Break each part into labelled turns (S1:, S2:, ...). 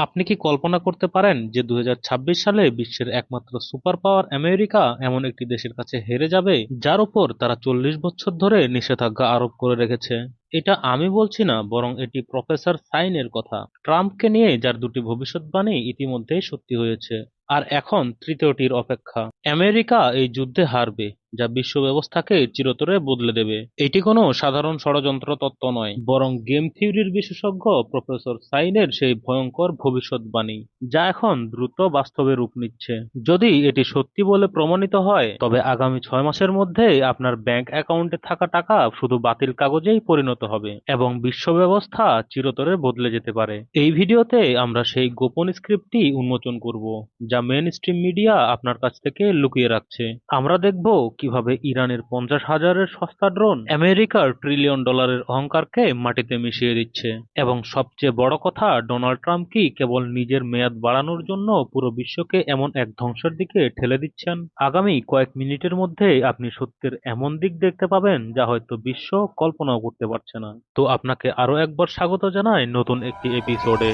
S1: আপনি কি কল্পনা করতে পারেন যে 2026 সালে বিশ্বের একমাত্র সুপার পাওয়ার আমেরিকা এমন একটি দেশের কাছে হেরে যাবে যার উপর তারা 40 বছর ধরে নিষেধাজ্ঞা আরোপ করে রেখেছে? এটা আমি বলছি না, বরং এটি প্রফেসর সাইনের কথা, ট্রাম্পকে নিয়ে যার দুটি ভবিষ্যৎবাণী ইতিমধ্যেই সত্যি হয়েছে। আর এখন তৃতীয়টির অপেক্ষা। আমেরিকা এই যুদ্ধে হারবে, যা বিশ্ব ব্যবস্থাকে চিরতরে বদলে দেবে। এটি কোনো সাধারণ ষড়যন্ত্র তত্ত্ব নয়, বরং গেম থিওরির বিশেষজ্ঞ প্রফেসর সাইনের সেই ভয়ঙ্কর ভবিষ্যৎবাণী, যা এখন দ্রুত বাস্তবে রূপ নিচ্ছে। যদি এটি সত্যি বলে প্রমাণিত হয়, তবে আগামী 6 মাসের মধ্যে আপনার ব্যাংক অ্যাকাউন্টে থাকা টাকা শুধু বাতিল কাগজেই পরিণত হবে এবং বিশ্ব ব্যবস্থা চিরতরে বদলে যেতে পারে। এই ভিডিওতে আমরা সেই গোপন স্ক্রিপ্টটি উন্মোচন করব, যা মেন স্ট্রিম মিডিয়া আপনার কাছ থেকে লুকিয়ে রাখছে। আমরা দেখব কিভাবে ইরানের 50,000-এর সস্তা ড্রোন আমেরিকার ট্রিলিয়ন ডলারের অহংকারকে মাটিতে মিশিয়ে দিচ্ছে, এবং সবচেয়ে বড় কথা, ডোনাল্ড ট্রাম্প কি কেবল নিজের মেয়াদ বাড়ানোর জন্য পুরো বিশ্বকে এমন এক ধ্বংসের দিকে ঠেলে দিচ্ছেন। আগামী কয়েক মিনিটের মধ্যে আপনি সত্যের এমন দিক দেখতে পাবেন যা হয়তো বিশ্ব কল্পনাও করতে পারছে না। তো আপনাকে আরো একবার স্বাগত জানাই নতুন একটি এপিসোডে।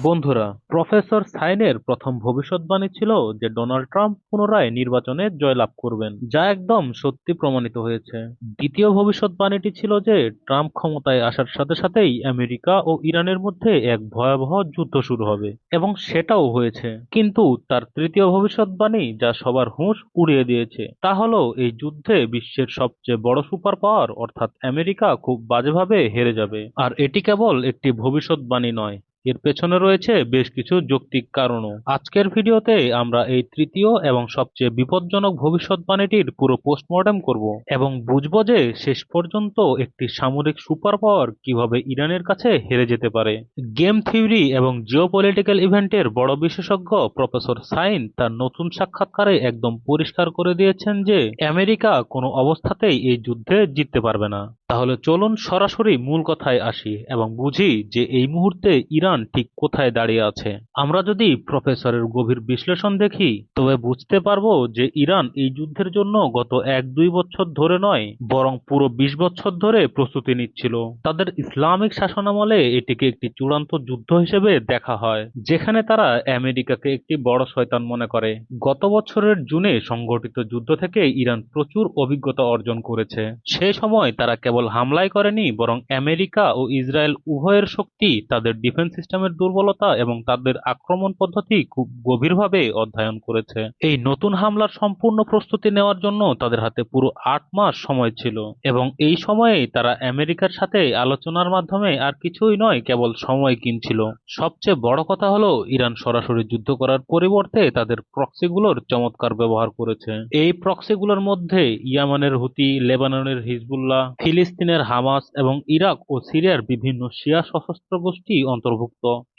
S1: বন্ধুরা, প্রফেসর সাইনের প্রথম ভবিষ্যৎবাণী ছিল যে ডোনাল্ড ট্রাম্প পুনরায় নির্বাচনে জয়লাভ করবেন, যা একদম সত্যি প্রমাণিত হয়েছে। দ্বিতীয় ভবিষ্যৎবাণীটি ছিল যে ট্রাম্প ক্ষমতায় আসার সাথে সাথেই আমেরিকা ও ইরানের মধ্যে এক ভয়াবহ যুদ্ধ শুরু হবে, এবং সেটাও হয়েছে। কিন্তু তার তৃতীয় ভবিষ্যৎবাণী, যা সবার হুঁশ উড়িয়ে দিয়েছে, তা হলো এই যুদ্ধে বিশ্বের সবচেয়ে বড় সুপার পাওয়ার অর্থাৎ আমেরিকা খুব বাজেভাবে হেরে যাবে। আর এটি কেবল একটি ভবিষ্যৎবাণী নয়, এর পেছনে রয়েছে বেশ কিছু যৌক্তিক কারণও। আজকের ভিডিওতে আমরা এই তৃতীয় এবং সবচেয়ে বিপজ্জনক ভবিষ্যৎবাণীটির পুরো পোস্টমর্টেম করব এবং বুঝব যে শেষ পর্যন্ত একটি সামরিক সুপার পাওয়ার কিভাবে ইরানের কাছে হেরে যেতে পারে। গেম থিওরি এবং জিওপলিটিক্যাল ইভেন্টের বড় বিশেষজ্ঞ প্রফেসর সাইন তার নতুন সাক্ষাৎকারে একদম পরিষ্কার করে দিয়েছেন যে আমেরিকা কোনো অবস্থাতেই এই যুদ্ধে জিততে পারবে না। তাহলে চলুন সরাসরি মূল কথায় আসি এবং বুঝি যে এই মুহূর্তে ইরান ঠিক কোথায় দাঁড়িয়ে আছে। আমরা যদি প্রফেসরের গভীর বিশ্লেষণ দেখি, তবে বুঝতে পারবো যে ইরান এই যুদ্ধের জন্য গত 1-2 বছর ধরে নয়, বরং পুরো 20 বছর ধরে প্রস্তুতি নিচ্ছিল। তাদের ইসলামিক শাসনামলে এটিকে একটি চূড়ান্ত যুদ্ধ হিসেবে দেখা হয়, যেখানে তারা আমেরিকাকে একটি বড় শয়তান মনে করে। গত বছরের জুনে সংঘটিত যুদ্ধ থেকে ইরান প্রচুর অভিজ্ঞতা অর্জন করেছে। সেই সময় তারা কেবল হামলাই করেনি, বরং আমেরিকা ও ইসরায়েল উভয়ের শক্তি, তাদের ডিফেন্স সিস্টেমের দুর্বলতা এবং তাদের আক্রমণ পদ্ধতি খুব গভীরভাবে অধ্যয়ন করেছে। এই নতুন হামলার সম্পূর্ণ প্রস্তুতি নেওয়ার জন্য তাদের হাতে পুরো 8 মাস সময় ছিল, এবং এই সময়েই তারা আমেরিকার সাথে আলোচনার মাধ্যমে আর কিছুই নয়, কেবল সময় কিনছিল। সবচেয়ে বড় কথা হলো, ইরান সরাসরি যুদ্ধ করার পরিবর্তে তাদের প্রক্সিগুলোর চমৎকার ব্যবহার করেছে। এই প্রক্সিগুলোর মধ্যে ইয়ামানের হুতি, লেবাননের হিজবুল্লাহ, ফিলিস্তিনের হামাস এবং ইরাক ও সিরিয়ার বিভিন্ন শিয়া সশস্ত্র গোষ্ঠী অন্তর্ভুক্ত।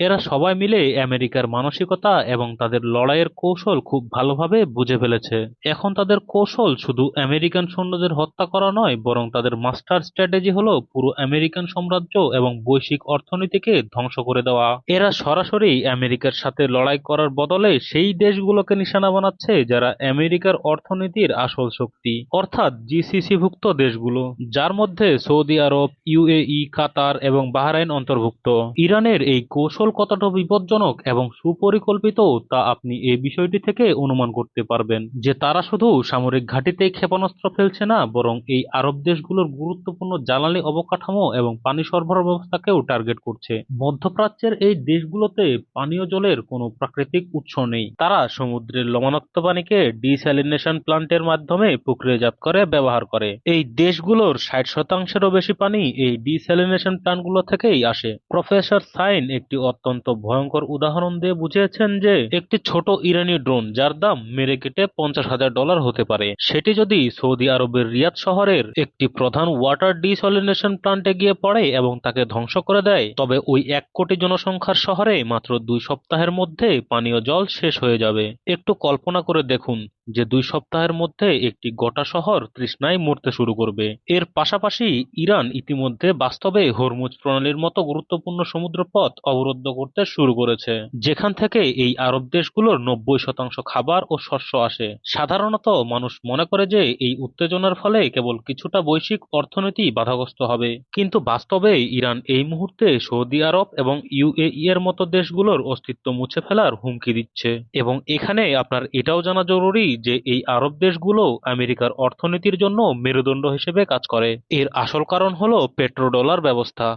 S1: এরা সবাই মিলে আমেরিকার মানসিকতা এবং তাদের লড়াইয়ের কৌশল খুব ভালোভাবে বুঝে ফেলেছে। এখন তাদের কৌশল শুধু আমেরিকান সৈন্যদের হত্যা করা নয়, বরং তাদের মাস্টার স্ট্র্যাটেজি হলো পুরো আমেরিকান সাম্রাজ্য এবং বৈশ্বিক অর্থনীতিকে ধ্বংস করে দেওয়া। এরা সরাসরি আমেরিকার সাথে লড়াই করার বদলে সেই দেশগুলোকে নিশানা বানাচ্ছে যারা আমেরিকার অর্থনীতির আসল শক্তি, অর্থাৎ জিসিসিভুক্ত দেশগুলো, যার মধ্যে সৌদি আরব, ইউএই, কাতার এবং বাহরাইন অন্তর্ভুক্ত। ইরানের এই কৌশল কতটা বিপজ্জনক এবং সুপরিকল্পিত তা আপনি এই বিষয়টি থেকে অনুমান করতে পারবেন যে তারা শুধু সামরিক ঘাঁটিতেই ক্ষেপণাস্ত্র ফেলছে না, বরং এই আরব দেশগুলোর গুরুত্বপূর্ণ জ্বালানি অবকাঠামো এবং পানি সরবরাহ ব্যবস্থাকেও টার্গেট করছে। মধ্যপ্রাচ্যের এই দেশগুলোতে পানীয় জলের কোনো প্রাকৃতিক উৎস নেই। তারা সমুদ্রের লবণাক্ত পানিকে ডিস্যালিনেশন প্লান্টের মাধ্যমে প্রক্রিয়াজাত করে ব্যবহার করে। এই দেশগুলোর 60%-এরও বেশি পানি এই ডিস্যালিনেশন প্লান্টগুলো থেকেই আসে। প্রফেসর সাইন একটি অত্যন্ত ভয়ঙ্কর উদাহরণ দিয়ে বুঝিয়েছেন যে একটি ছোট ইরানি ড্রোন, যার দাম মেরে কেটে $50,000 হতে পারে, সেটি যদি সৌদি আরবের রিয়াদ শহরের একটি প্রধান ওয়াটার ডিস্যালিনেশন প্লান্টে গিয়ে পড়ে এবং তাকে ধ্বংস করে দেয়, তবে ওই 1 কোটি জনসংখ্যার শহরে মাত্র 2 সপ্তাহের মধ্যে পানীয় জল শেষ হয়ে যাবে। একটু কল্পনা করে দেখুন, যে 2 সপ্তাহের মধ্যে একটি গোটা শহর তৃষ্ণায় মরতে শুরু করবে। এর পাশাপাশি ইরান ইতিমধ্যে বাস্তবে হরমুজ প্রণালীর মতো গুরুত্বপূর্ণ সমুদ্রপথ অবরুদ্ধ করতে শুরু করেছে, যেখান থেকে এই আরব দেশগুলোর 90% খাবার ও শস্য আসে। সাধারণত মানুষ মনে করে যে এই উত্তেজনার ফলে কেবল কিছুটা বৈশ্বিক অর্থনীতি বাধাগ্রস্ত হবে, কিন্তু বাস্তবে ইরান এই মুহূর্তে সৌদি আরব এবং ইউএই এর মতো দেশগুলোর অস্তিত্ব মুছে ফেলার হুমকি দিচ্ছে। এবং এখানে আপনার এটাও জানা জরুরি যে এই আরব দেশগুলো আমেরিকার অর্থনীতির জন্য মেরুদণ্ড হিসেবে কাজ করে। এর আসল কারণ হলো পেট্রোডলার ব্যবস্থা।